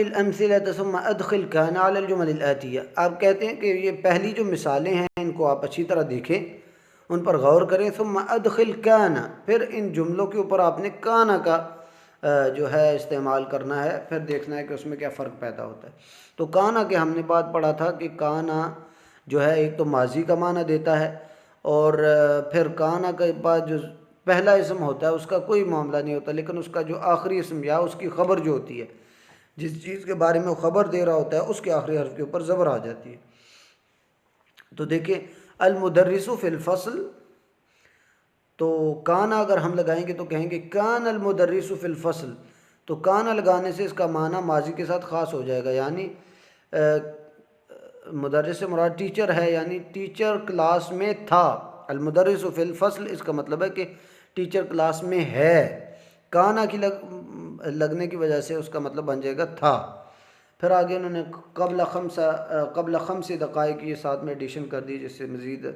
الامثلة ثم ادخل كان على الجمل الآتية، آپ کہتے ہیں کہ یہ پہلی جو مثالیں ہیں ان کو آپ اچھی طرح دیکھیں، ان پر غور کریں. ثم ادخل كان، پھر ان جملوں کے اوپر آپ نے کانا کا جو ہے استعمال کرنا ہے، پھر دیکھنا ہے کہ اس میں کیا فرق پیدا ہوتا ہے. تو کانا کے ہم نے بات پڑھا تھا کہ کانا جو ہے ایک تو ماضی کا معنی دیتا ہے، اور پھر کانا کے بعد جو پہلا اسم ہوتا ہے اس کا کوئی معاملہ نہیں ہوتا، لیکن اس کا جو آخری اسم یا اس کی خبر جو ہوتی ہے، جس چیز کے بارے میں وہ خبر دے رہا ہوتا ہے، اس کے آخری حرف کے اوپر زبر آ جاتی ہے. تو دیکھیں المدرس فی الفصل، تو کانا اگر ہم لگائیں گے تو کہیں گے کان المدرس فی الفصل، تو کانا لگانے سے اس کا معنی ماضی کے ساتھ خاص ہو جائے گا، یعنی مدرس سے مراد ٹیچر ہے، یعنی ٹیچر کلاس میں تھا. المدرس فی الفصل اس کا مطلب ہے کہ ٹیچر کلاس میں ہے. کانا کی لگنے کی وجہ سے اس کا مطلب بن جائے گا تھا. پھر آگے انہوں نے قبل خمس دقائق یہ ساتھ میں ایڈیشن کر دی، جس سے مزید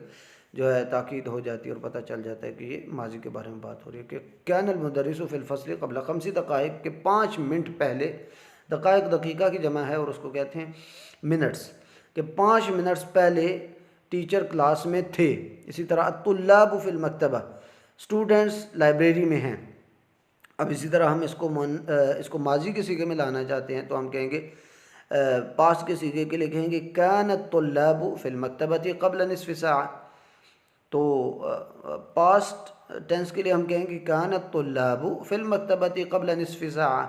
جو ہے تاکید ہو جاتی ہے اور پتہ چل جاتا ہے کہ یہ ماضی کے بارے میں بات ہو رہی ہے کہ کان المدرس فی الفصل قبل 5 دقائق، کے 5 منٹ پہلے. دقائق دقیقہ کی جمع ہے اور اس کو کہتے ہیں منٹس، کہ 5 منٹس پہلے ٹیچر کلاس میں تھے. اسی طرح الطلاب فی المکتبہ، اسٹوڈنٹس لائبریری میں ہیں. اب اسی طرح ہم اس کو ماضی کے صیغے میں لانا چاہتے ہیں تو ہم کہیں گے پاسٹ کے صیغے کے لیے کہیں گے کان الطلاب فی المکتبہ قبل نصف ساعہ. تو پاسٹ ٹینس کے لیے ہم کہیں گے کان الطلاب فی المکتبہ قبل نصف ساعہ،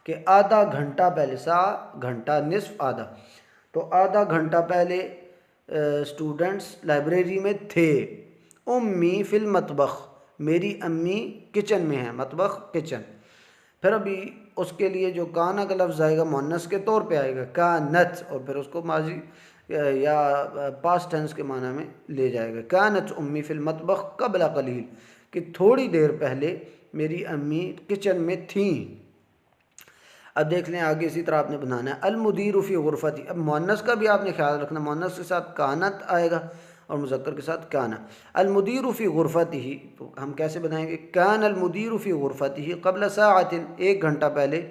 کہ آدھا گھنٹہ پہلے، ساعہ گھنٹہ، نصف آدھا، تو آدھا گھنٹہ پہلے اسٹوڈنٹس لائبریری میں تھے. امی فی المطبخ، میری امی کچن میں ہیں، مطبخ کچن. پھر ابھی اس کے لیے جو کانا کا لفظ آئے گا مؤنث کے طور پہ آئے گا کانت، اور پھر اس کو ماضی یا پاسٹ ٹینس کے معنی میں لے جائے گا. کانت امی فی المطبخ قبل قلیل، کہ تھوڑی دیر پہلے میری امی کچن میں تھیں. اب دیکھ لیں آگے اسی طرح آپ نے بنانا ہے المدیر فی غرفتی. اب مؤنث کا بھی آپ نے خیال رکھنا، مؤنث کے ساتھ کانت آئے گا اور مذکر کے ساتھ کانا. المدیر فی غرفته، تو ہم کیسے بنائیں گے کان المدیر فی غرفته قبل ساعت، 1 گھنٹہ پہلے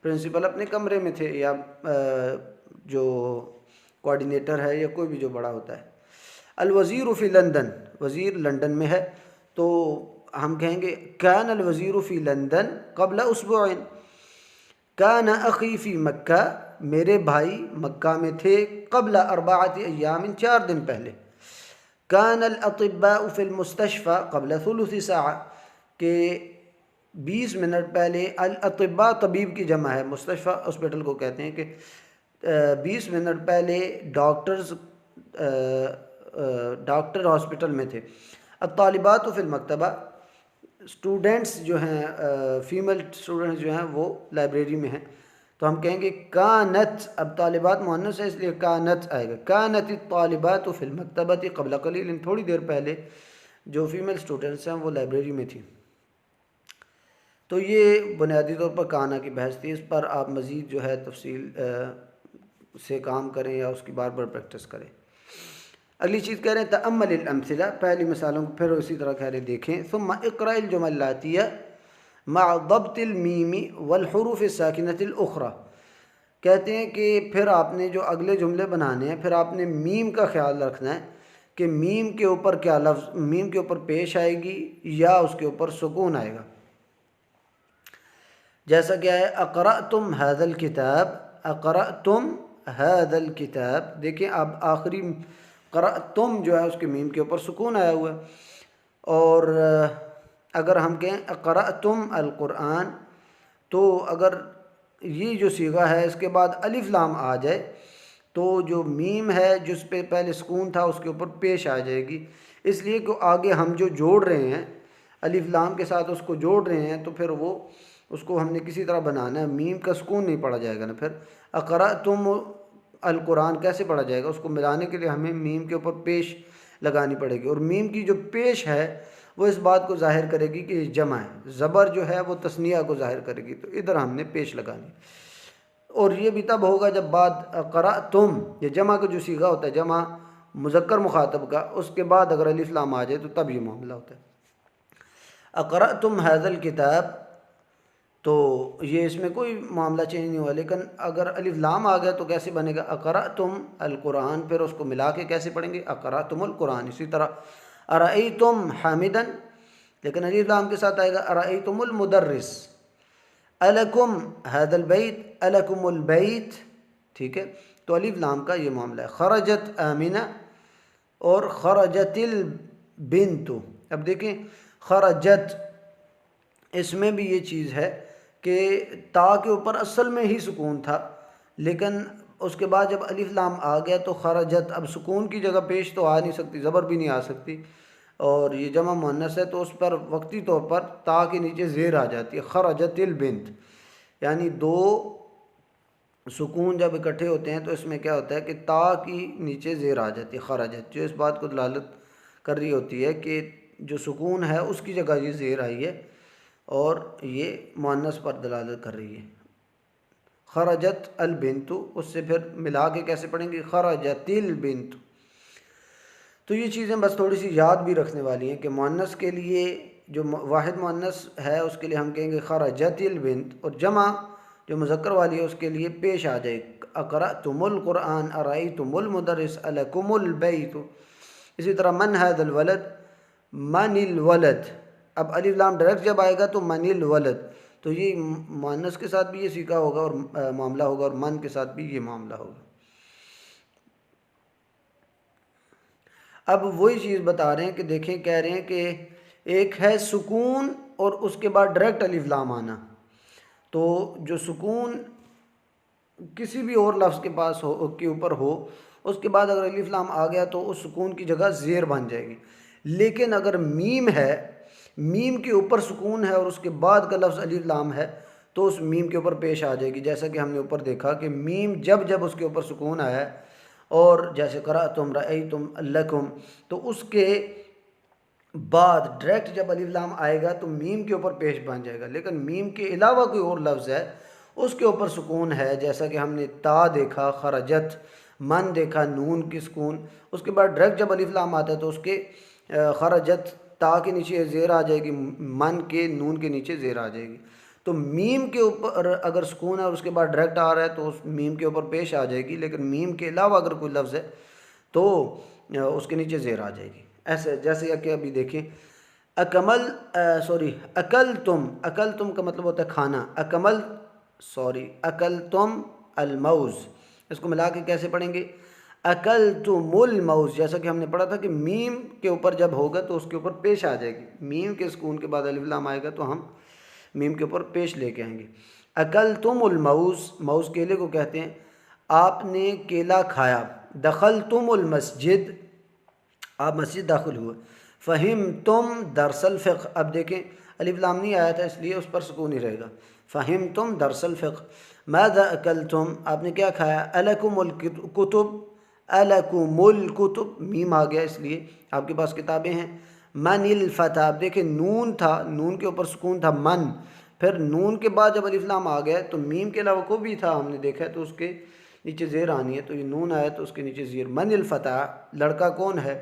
پرنسپل اپنے کمرے میں تھے، یا جو کوآرڈینیٹر ہے یا کوئی بھی جو بڑا ہوتا ہے. الوزیر فی لندن، وزیر لندن میں ہے، تو ہم کہیں گے کان الوزیر فی لندن قبل اسبوع. کان اخی فی مکہ، میرے بھائی مکہ میں تھے قبل 4 ایام، 4 دن پہلے. کان الاطباء فی المستشفى قبل ثلث ساعہ، کہ 20 منٹ پہلے، الاطباء طبیب کی جمع ہے، مستشفى ہاسپٹل کو کہتے ہیں، کہ 20 منٹ پہلے ڈاکٹر ہاسپٹل میں تھے. الطالبات فی المکتبہ، اسٹوڈنٹس جو ہیں فیمیل اسٹوڈنٹس جو ہیں وہ لائبریری میں ہیں، تو ہم کہیں گے کانت. اب طالبات مؤنث ہے اس لیے کانت آئے گا. کانت الطالبات فی المکتبہ قبل قلیل، تھوڑی دیر پہلے جو فیمیل اسٹوڈنٹس ہیں وہ لائبریری میں تھی. تو یہ بنیادی طور پر کانا کی بحث تھی. اس پر آپ مزید جو ہے تفصیل سے کام کریں یا اس کی بار بار پریکٹس کریں. اگلی چیز کہہ رہے ہیں تأمل الامثلہ، پہلی مثالوں کو پھر اسی طرح کہہ رہے ہیں دیکھیں. ثم اقرأ الجمل الآتیہ مع ضبط المیم والحروف الساکنۃ الاخرى، کہتے ہیں کہ پھر آپ نے جو اگلے جملے بنانے ہیں، پھر آپ نے میم کا خیال رکھنا ہے کہ میم کے اوپر کیا لفظ میم کے اوپر پیش آئے گی یا اس کے اوپر سکون آئے گا. جیسا کہ ہے اقرأتم ھذا الکتاب، اقرأتم ھذا الکتاب، دیکھیں اب آخری قرأتم جو ہے اس کے میم کے اوپر سکون آیا ہوا ہے. اور اگر ہم کہیں اقرأتم القرآن، تو اگر یہ جو صیغہ ہے اس کے بعد الف لام آ جائے تو جو میم ہے جس پہ پہلے سکون تھا اس کے اوپر پیش آ جائے گی، اس لیے کہ آگے ہم جو جوڑ رہے ہیں الف لام کے ساتھ اس کو جوڑ رہے ہیں، تو پھر وہ اس کو ہم نے کسی طرح بنانا ہے، میم کا سکون نہیں پڑا جائے گا نا. پھر اقرأتم القرآن کیسے پڑھا جائے گا؟ اس کو ملانے کے لیے ہمیں میم کے اوپر پیش لگانی پڑے گی، اور میم کی جو پیش ہے وہ اس بات کو ظاہر کرے گی کہ یہ جمع ہے. زبر جو ہے وہ تثنیہ کو ظاہر کرے گی، تو ادھر ہم نے پیش لگانی. اور یہ بھی تب ہوگا جب بعد قرأتم، یہ جمع کا جو صیغہ ہوتا ہے جمع مذکر مخاطب کا، اس کے بعد اگر الف لام آ جائے تو تب یہ معاملہ ہوتا ہے. اقرأتم ھذا الکتاب، تو یہ اس میں کوئی معاملہ چینج نہیں ہوا، لیکن اگر الف لام آ گیا تو کیسے بنے گا؟ اقرأتم القرآن، پھر اس کو ملا کے کیسے پڑھیں گے؟ اقرأتم القرآن۔ اسی طرح ارأیتم حامدا، لیکن الف لام کے ساتھ آئے گا ارأیتم المدرس۔ الکم هذا البیت، الکم البیت، ٹھیک ہے؟ تو الف لام کا یہ معاملہ ہے۔ خرجت آمنہ اور خرجت البنت۔ اب دیکھیں خرجت، اس میں بھی یہ چیز ہے کہ تا کے اوپر اصل میں ہی سکون تھا، لیکن اس کے بعد جب الف لام آ گیا تو خرجت، اب سکون کی جگہ پیش تو آ نہیں سکتی، زبر بھی نہیں آ سکتی، اور یہ جمع مؤنث ہے تو اس پر وقتی طور پر تا کے نیچے زیر آ جاتی ہے، خرجت البنت۔ یعنی دو سکون جب اکٹھے ہوتے ہیں تو اس میں کیا ہوتا ہے کہ تا کی نیچے زیر آ جاتی ہے، خرجت، جو اس بات کو دلالت کر رہی ہوتی ہے کہ جو سکون ہے اس کی جگہ یہ زیر آئی ہے، اور یہ مؤنث پر دلالت کر رہی ہے۔ خرجت البنت، اس سے پھر ملا کے کیسے پڑھیں گے؟ خرجت البنت۔ تو یہ چیزیں بس تھوڑی سی یاد بھی رکھنے والی ہیں کہ مؤنث کے لیے جو واحد مؤنث ہے اس کے لیے ہم کہیں گے خرجت البنت، اور جمع جو مذکر والی ہے اس کے لیے پیش آ جائے اقرأتم القرآن، ارأیتم المدرس، الکم البیت۔ اسی طرح من ھذا الولد، من الولد، اب الف لام ڈائریکٹ جب آئے گا تو من الولد، تو یہ مؤنث کے ساتھ بھی یہ سیکھا ہوگا اور معاملہ ہوگا، اور من کے ساتھ بھی یہ معاملہ ہوگا۔ اب وہی چیز بتا رہے ہیں کہ دیکھیں، کہہ رہے ہیں کہ ایک ہے سکون اور اس کے بعد ڈائریکٹ الف لام آنا، تو جو سکون کسی بھی اور لفظ کے پاس ہو، کے اوپر ہو، اس کے بعد اگر الف لام آ گیا تو اس سکون کی جگہ زیر بن جائے گی۔ لیکن اگر میم ہے، میم کے اوپر سکون ہے اور اس کے بعد کا لفظ الف لام ہے تو اس میم کے اوپر پیش آ جائے گی، جیسا کہ ہم نے اوپر دیکھا کہ میم جب جب اس کے اوپر سکون آیا ہے، اور جیسے قرأتم، رأیتم، لکم، تو اس کے بعد ڈائریکٹ جب الف لام آئے گا تو میم کے اوپر پیش بن جائے گا، لیکن میم کے علاوہ کوئی اور لفظ ہے اس کے اوپر سکون ہے، جیسا کہ ہم نے تا دیکھا، خرجت، من دیکھا، نون کی سکون، اس کے بعد ڈائریکٹ جب الف لام آتا ہے تو اس کے خرجت تا کے نیچے زیر آ جائے گی، من کے نون کے نیچے زیر آ جائے گی۔ تو میم کے اوپر اگر سکون ہے اور اس کے بعد ڈائریکٹ آ رہا ہے تو اس میم کے اوپر پیش آ جائے گی، لیکن میم کے علاوہ اگر کوئی لفظ ہے تو اس کے نیچے زیر آ جائے گی۔ ایسے جیسے کہ ابھی دیکھیں اکلتم، اکلتم کا مطلب ہوتا ہے کھانا، اکلتم الموز، اس کو ملا کے کیسے پڑھیں گے؟ اکلتم الموز، جیسا کہ ہم نے پڑھا تھا کہ میم کے اوپر جب ہوگا تو اس کے اوپر پیش آ جائے گی، میم کے سکون کے بعد الف لام آئے گا تو ہم میم کے اوپر پیش لے کے آئیں گے۔ اکلتم الموز، موز کیلے کو کہتے ہیں، آپ نے کیلا کھایا۔ دخلتم المسجد، آپ مسجد داخل ہوئے۔ فہمتم درس الفقہ، اب دیکھیں الف لام نہیں آیا تھا اس لیے اس پر سکون ہی رہے گا، فہمتم درس الفقہ۔ ماذا اکلتم، آپ نے کیا کھایا؟ الکم الکتب، الکم الکتب، میم آ گیا اس لیے آپ کے پاس کتابیں ہیں۔ من الفتح، اب دیکھیں نون تھا، نون کے اوپر سکون تھا من، پھر نون کے بعد جب الف لام آ گیا تو میم کے علاوہ کوئی بھی تھا ہم نے دیکھا ہے تو اس کے نیچے زیر آنی ہے، تو یہ نون آیا تو اس کے نیچے زیر۔ من الفتح، لڑکا کون ہے؟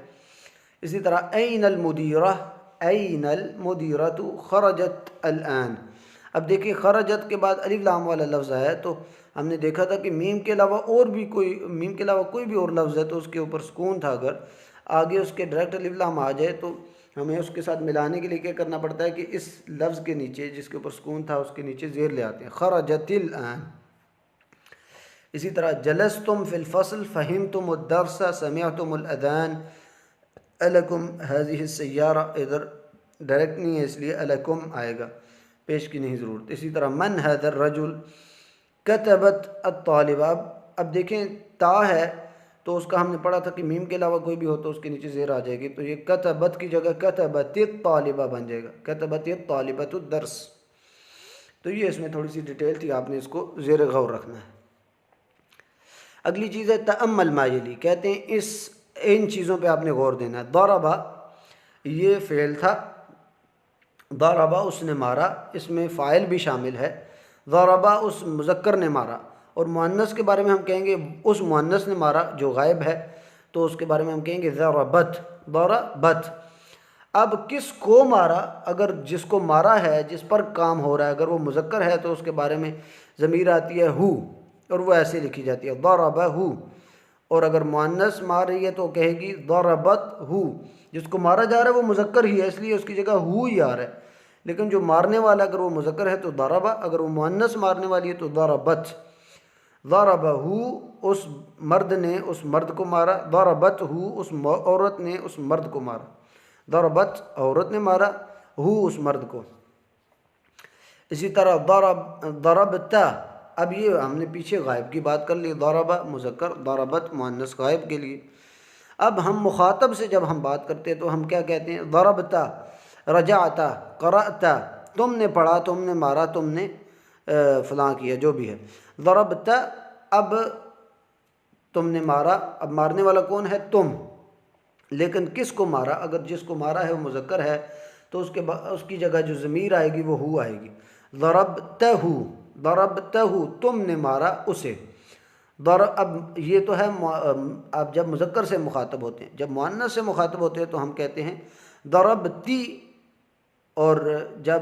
اسی طرح این المدیرہ، این المدیرۃ خرجت الآن، اب دیکھیں خرجت کے بعد الف لام والا لفظ آیا ہے تو ہم نے دیکھا تھا کہ میم کے علاوہ کوئی بھی اور لفظ ہے تو اس کے اوپر سکون تھا، اگر آگے اس کے ڈائریکٹ الف لام آ جائے تو ہمیں اس کے ساتھ ملانے کے لیے کیا کرنا پڑتا ہے کہ اس لفظ کے نیچے جس کے اوپر سکون تھا اس کے نیچے زیر لے آتے ہیں، خرجت الآن۔ اسی طرح جلستم فی الفصل، فہمتم الدرس، سمعتم الاذان، الکم هذه السیارہ، ادھر ڈائریکٹ نہیں ہے اس لیے الکم آئے گا، پیش کی نہیں ضرورت۔ اسی طرح من هذا الرجل، کتبت الطالبہ، اب دیکھیں تا ہے تو اس کا ہم نے پڑھا تھا کہ میم کے علاوہ کوئی بھی ہو تو اس کے نیچے زیر آ جائے گی، تو یہ کتبت کی جگہ کتبت الطالبہ بن جائے گا، کتبت الطالبۃ الدرس۔ تو یہ اس میں تھوڑی سی ڈیٹیل تھی، آپ نے اس کو زیر غور رکھنا ہے۔ اگلی چیز ہے تأمل ما یلی، کہتے ہیں ان چیزوں پہ آپ نے غور دینا ہے۔ ضربہ یہ فعل تھا، ضربہ اس نے مارا، اس میں فاعل بھی شامل ہے، ضربہ اس مذکر نے مارا، اور مؤنث کے بارے میں ہم کہیں گے اس مؤنث نے مارا جو غائب ہے تو اس کے بارے میں ہم کہیں گے ضربت، ضربت۔ اب کس کو مارا، اگر جس کو مارا ہے، جس پر کام ہو رہا ہے، اگر وہ مذکر ہے تو اس کے بارے میں ضمیر آتی ہے ہو، اور وہ ایسے لکھی جاتی ہے ضربہ، اور اگر مؤنث مار رہی ہے تو کہے گی ضربت ہو، جس کو مارا جا رہا ہے وہ مذکر ہی ہے اس لیے اس کی جگہ ہو ہی آ رہا ہے، لیکن جو مارنے والا اگر وہ مذکر ہے تو ضربہ، اگر وہ مؤنث مارنے والی ہے تو ضربت، ضربہ اس مرد نے اس مرد کو مارا، ضربت اس عورت نے اس مرد کو مارا، ضربت عورت نے مارا اس مرد کو۔ اسی طرح ضربتا، اب یہ ہم نے پیچھے غائب کی بات کر لی، ضربہ مذکر، ضربت مؤنث غائب کے لیے۔ اب ہم مخاطب سے جب ہم بات کرتے ہیں تو ہم کیا کہتے ہیں؟ ضربتا، رجعتا، قرأتا، تم نے پڑھا، تم نے مارا، تم نے فلاں کیا، جو بھی ہے۔ ضربتا، اب تم نے مارا، اب مارنے والا کون ہے؟ تم، لیکن کس کو مارا؟ اگر جس کو مارا ہے وہ مذکر ہے تو اس کی جگہ جو ضمیر آئے گی وہ ہو آئے گی۔ ضربتہ، ضربتہ، تم نے مارا اسے۔ اب یہ تو ہے اب جب مذکر سے مخاطب ہوتے ہیں، جب مؤنث سے مخاطب ہوتے ہیں تو ہم کہتے ہیں ضربتی، اور جب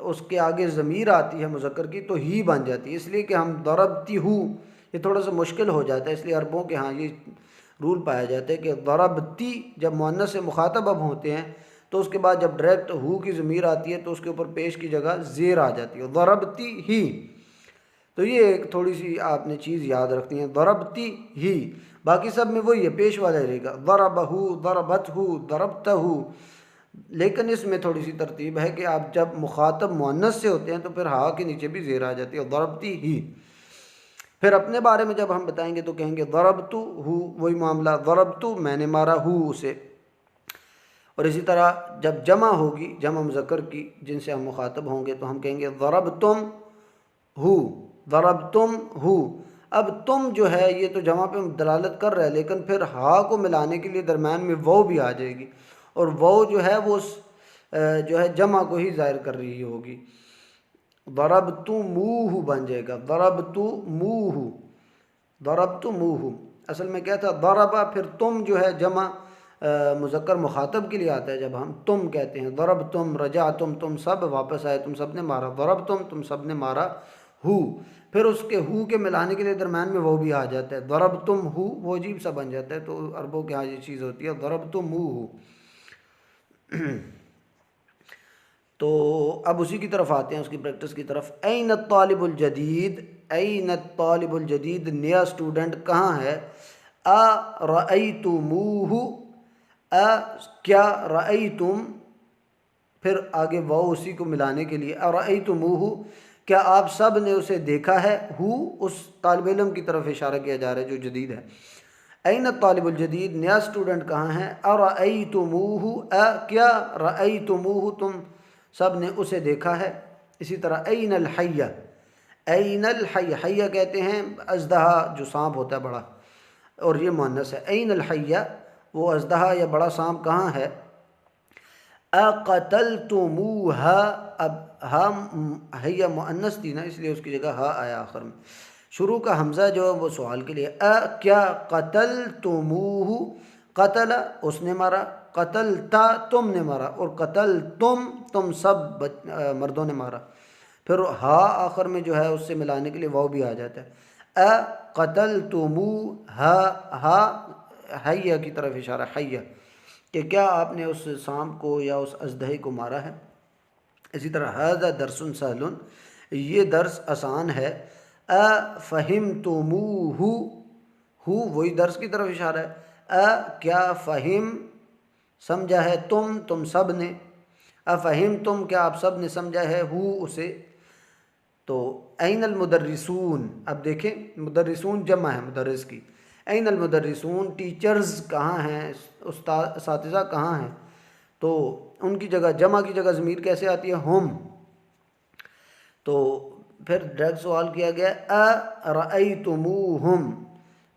اس کے آگے ضمیر آتی ہے مذکر کی تو ہی بن جاتی ہے، اس لیے کہ ہم ضربتی یہ تھوڑا سا مشکل ہو جاتا ہے، اس لیے عربوں کے ہاں یہ رول پایا جاتا ہے کہ ضربتی جب مؤنث سے مخاطب اب ہوتے ہیں تو اس کے بعد جب ڈائریکٹ کی ضمیر آتی ہے تو اس کے اوپر پیش کی جگہ زیر آ جاتی ہے، ضربتی ہی۔ تو یہ ایک تھوڑی سی آپ نے چیز یاد رکھنی ہے، ضربتی ہی، باقی سب میں وہی ہے، پیش والا رہے گا، ضربہ، ضربتہ، ضربتہ، لیکن اس میں تھوڑی سی ترتیب ہے کہ آپ جب مخاطب مؤنث سے ہوتے ہیں تو پھر ہا کے نیچے بھی زیر آ جاتی ہے، ضربتی ہی۔ پھر اپنے بارے میں جب ہم بتائیں گے تو کہیں گے ضربتو، وہی معاملہ، ضربتو، میں نے مارا اسے۔ اور اسی طرح جب جمع ہوگی، جمع مذکر کی جن سے ہم مخاطب ہوں گے تو ہم کہیں گے ضربتم ضربتم اب تم جو ہے یہ تو جمع پہ دلالت کر رہا ہے، لیکن پھر ہا کو ملانے کے لیے درمیان میں وہ بھی آ جائے گی، اور وہ جو ہے وہ جو ہے جمع کو ہی ظاہر کر رہی ہوگی، ضربتموہ بن جائے گا، ضربتموہ، ضربتموہ۔ اصل میں کیا تھا؟ ضربہ، پھر تم جو ہے جمع مذکر مخاطب کے لیے آتا ہے، جب ہم تم کہتے ہیں، ضربتم، رجعتم، تم سب واپس آئے، تم سب نے مارا، ضربتم، تم سب نے مارا پھر اس کے کے ملانے کے لیے درمیان میں وہ بھی آ جاتا ہے، ضربتم وہ عجیب سا بن جاتا ہے، تو عربوں کے ہاں یہ چیز ہوتی ہے، ضربتموہ۔ تو اب اسی کی طرف آتے ہیں، اس کی پریکٹس کی طرف۔ این الطالب الجدید، این الطالب الجدید، نیا اسٹوڈنٹ کہاں ہے؟ رأیتموہ، کیا، رأیتم، پھر آگے واو اسی کو ملانے کے لیے، رأیتموہ، کیا آپ سب نے اسے دیکھا ہے؟ اس طالب علم کی طرف اشارہ کیا جا رہا ہے جو جدید ہے۔ این الطالب الجدید، نیا اسٹوڈنٹ کہاں ہے؟ ارأیتموہ، کیا رأیتموہ، تم سب نے اسے دیکھا ہے۔ اسی طرح این الحیہ، این الحیہ، حیہ کہتے ہیں اژدہا جو سانپ ہوتا ہے بڑا، اور یہ مؤنث ہے، این الحیہ، وہ اژدہا یا بڑا سانپ کہاں ہے؟ اقتلتموہا، اب ہا حیہ مؤنث تھی نا، اس لیے اس کی جگہ ہا آیا آخر میں، شروع کا حمزہ جو ہے وہ سوال کے لیے، کیا قتلتموہ، قتل اس نے مارا، قتلتا تم نے مارا، اور قتلتم تم سب مردوں نے مارا، پھر ہا آخر میں جو ہے اس سے ملانے کے لیے واو بھی آ جاتا ہے، قتلتموہا، ہا حیہ کی طرف اشارہ، حیہ، کہ کیا آپ نے اس سانپ کو یا اس اژدہے کو مارا ہے۔ اسی طرح ھذا درس سہل، یہ درس آسان ہے، افہمتموہ، وہی درس کی طرف اشارہ ہے، کیا فہم سمجھا ہے، تم سب نے، افہمتم، کیا آپ سب نے سمجھا ہے، اسے۔ تو این المدرسون، اب دیکھیں مدرسون جمع ہے مدرس کی، این المدرسون، ٹیچرز کہاں ہیں، اساتذہ کہاں ہیں، تو ان کی جگہ، جمع کی جگہ ضمیر کیسے آتی ہے؟ ہم۔ تو پھر ڈائریکٹ سوال کیا گیا ارأیتموہم،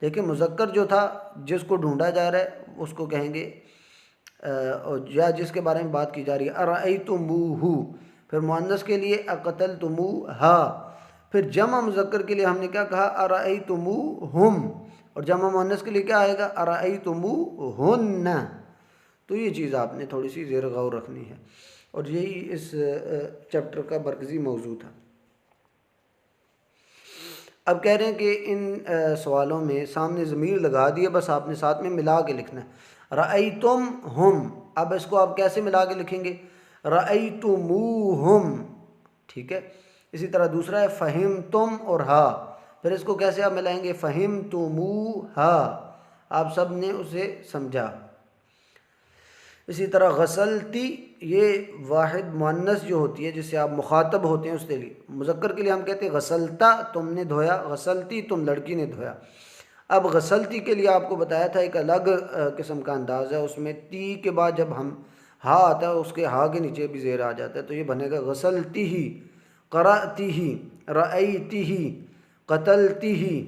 دیکھیں مذکر جو تھا جس کو ڈھونڈا جا رہا ہے اس کو کہیں گے، یا جس کے بارے میں بات کی جا رہی ہے، ارأیتموہ، پھر مؤنث کے لیے اقتلتموہا، پھر جمع مذکر کے لیے ہم نے کیا کہا؟ ارأیتموہم، اور جمع مؤنث کے لیے کیا آئے گا؟ ارأیتموہن۔ تو یہ چیز آپ نے تھوڑی سی زیر غور رکھنی ہے، اور یہی اس چیپٹر کا مرکزی موضوع تھا۔ اب کہہ رہے ہیں کہ ان سوالوں میں سامنے ضمیر لگا دیے، بس آپ نے ساتھ میں ملا کے لکھنا ہے۔ رأیتم ہم، اب اس کو آپ کیسے ملا کے لکھیں گے؟ رأیتموہم، ٹھیک ہے۔ اسی طرح دوسرا ہے فہمتم اور ہا، پھر اس کو کیسے آپ ملائیں گے؟ فہمتموہا، آپ سب نے اسے سمجھا۔ اسی طرح غسلتی، یہ واحد مؤنث جو ہوتی ہے جس سے آپ مخاطب ہوتے ہیں اس کے لیے، مذکر کے لیے ہم کہتے ہیں غسلتا، تم نے دھویا، غسلتی تم لڑکی نے دھویا۔ اب غسلتی کے لیے آپ کو بتایا تھا ایک الگ قسم کا انداز ہے، اس میں تی کے بعد جب ہم ہا آتا ہے اس کے ہا کے نیچے بھی زیر آ جاتا ہے، تو یہ بنے گا غسلتی ہی، قرأتی ہی، رأیتی ہی، قتلتی ہی،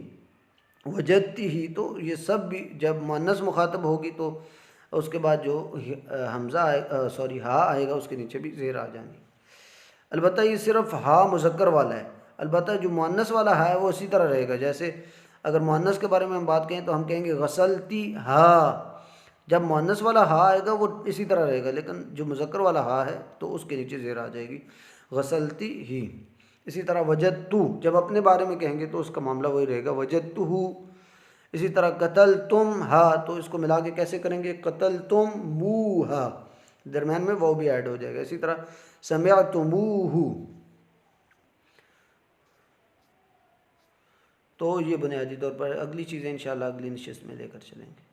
وجدتی ہی۔ تو یہ سب بھی جب مؤنث مخاطب ہوگی تو اس کے بعد جو حمزہ ہا آئے گا اس کے نیچے بھی زیر آ جانی۔ البتہ یہ صرف ہا مذکر والا ہے، البتہ جو مؤنث والا ہا ہے وہ اسی طرح رہے گا۔ جیسے اگر مؤنث کے بارے میں ہم بات کریں تو ہم کہیں گے غسلتی ہا، جب مؤنث والا ہا آئے گا وہ اسی طرح رہے گا، لیکن جو مذکر والا ہا ہے تو اس کے نیچے زیر آ جائے گی، غسلتی ہی۔ اسی طرح وجدتو، جب اپنے بارے میں کہیں گے تو اس کا معاملہ وہی رہے گا، وجدتہو۔ اسی طرح قتل تم ہا، تو اس کو ملا کے کیسے کریں گے؟ قتل تم موہا، درمیان میں وہ بھی ایڈ ہو جائے گا۔ اسی طرح سمعتموہ۔ تو یہ بنیادی طور پر، اگلی چیزیں انشاءاللہ اگلی نشست میں لے کر چلیں گے۔